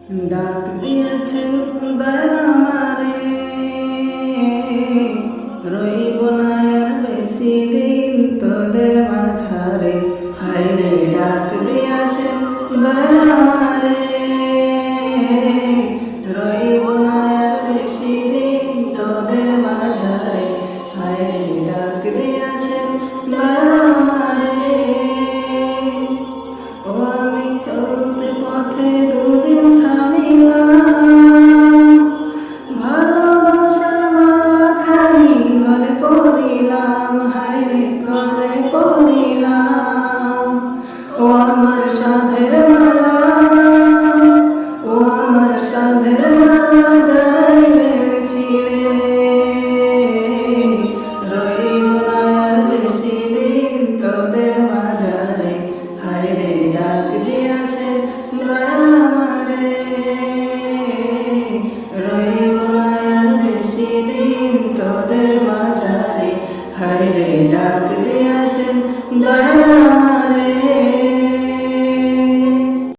ডাক দিয়েছেন দয়াল আমারে, রইব না আর বেশি দিন তোদের মাঝারে। হায়রে ডাক দিয়েছেন দয়াল আমারে, রইব না আর বেশি দিন তোদের মাঝারে। হায়রে ডাক দিয়েছেন দয়াল আমারে। ও আমি চলতে পথে দুদিন থামিলাম, ভালোবাসার মালা খানি গলে পড়িলাম। হায়রে গলে পড়িলাম। ও আমার সাধের মালা, ও আমার সাধের মালা যাই ছিড়ে, রইব না আর বেশি দিন তোদের মাঝারে। হায়রে ডাক দিয়েছেন দয়াল আমারে, রইব না আর বেশি দিন তোদের মাঝারে। হায়রে ডাক দিয়েছেন দয়াল।